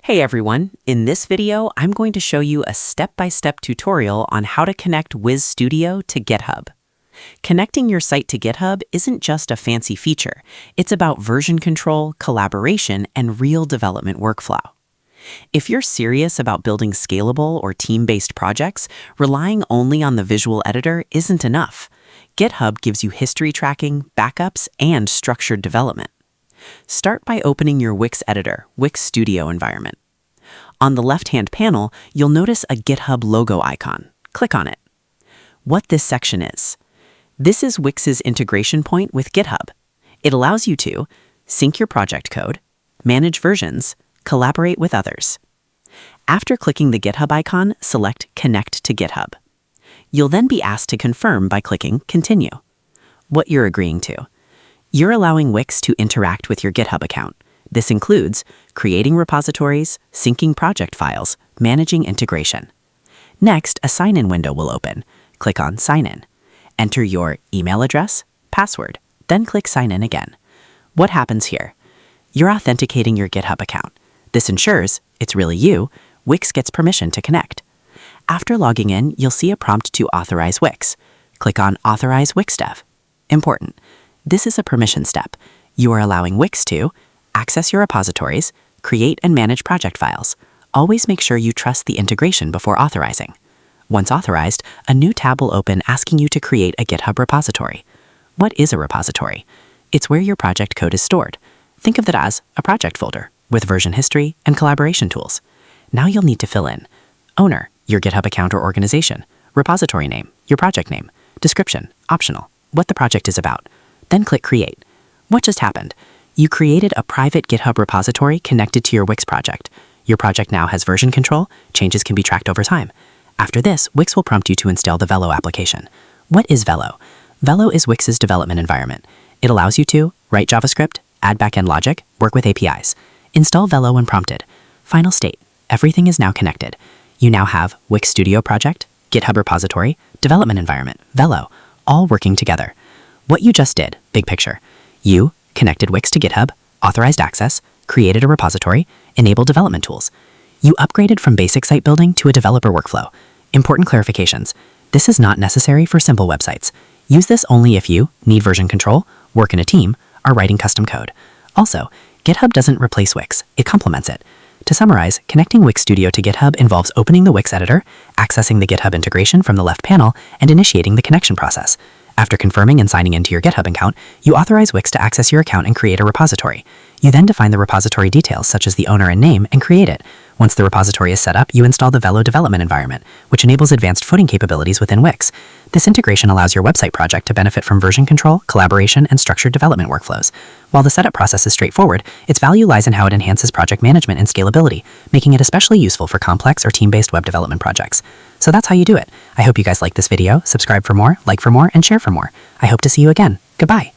Hey everyone, in this video, I'm going to show you a step-by-step tutorial on how to connect Wiz Studio to GitHub. Connecting your site to GitHub isn't just a fancy feature, it's about version control, collaboration, and real development workflow. If you're serious about building scalable or team-based projects, relying only on the visual editor isn't enough. GitHub gives you history tracking, backups, and structured development. Start by opening your Wix editor, Wix Studio environment. On the left-hand panel, you'll notice a GitHub logo icon. Click on it. What this section is. This is Wix's integration point with GitHub. It allows you to sync your project code, manage versions, collaborate with others. After clicking the GitHub icon, select Connect to GitHub. You'll then be asked to confirm by clicking Continue. What you're agreeing to. You're allowing Wix to interact with your GitHub account. This includes creating repositories, syncing project files, managing integration. Next, a sign-in window will open. Click on Sign In. Enter your email address, password, then click Sign In again. What happens here? You're authenticating your GitHub account. This ensures it's really you. Wix gets permission to connect. After logging in, you'll see a prompt to authorize Wix. Click on Authorize Wix Dev. Important. This is a permission step. You are allowing Wix to access your repositories, create and manage project files. Always make sure you trust the integration before authorizing. Once authorized, a new tab will open asking you to create a GitHub repository. What is a repository? It's where your project code is stored. Think of that as a project folder with version history and collaboration tools. Now you'll need to fill in owner, your GitHub account or organization, repository name, your project name, description, optional, what the project is about. Then click Create. What just happened? You created a private GitHub repository connected to your Wix project. Your project now has version control. Changes can be tracked over time. After this, Wix will prompt you to install the Velo application. What is Velo? Velo is Wix's development environment. It allows you to write JavaScript, add backend logic, work with APIs. Install Velo when prompted. Final state. Everything is now connected. You now have Wix Studio project, GitHub repository, development environment, Velo, all working together. What you just did, big picture. You connected Wix to GitHub, authorized access, created a repository, enabled development tools. You upgraded from basic site building to a developer workflow. Important clarifications. This is not necessary for simple websites. Use this only if you need version control, work in a team, are writing custom code. Also, GitHub doesn't replace Wix, it complements it. To summarize, connecting Wix Studio to GitHub involves opening the Wix editor, accessing the GitHub integration from the left panel, and initiating the connection process. After confirming and signing into your GitHub account, you authorize Wix to access your account and create a repository. You then define the repository details such as the owner and name and create it. Once the repository is set up, you install the Velo development environment, which enables advanced footing capabilities within Wix. This integration allows your website project to benefit from version control, collaboration, and structured development workflows. While the setup process is straightforward, its value lies in how it enhances project management and scalability, making it especially useful for complex or team-based web development projects. So that's how you do it. I hope you guys like this video. Subscribe for more, like for more, and share for more. I hope to see you again. Goodbye.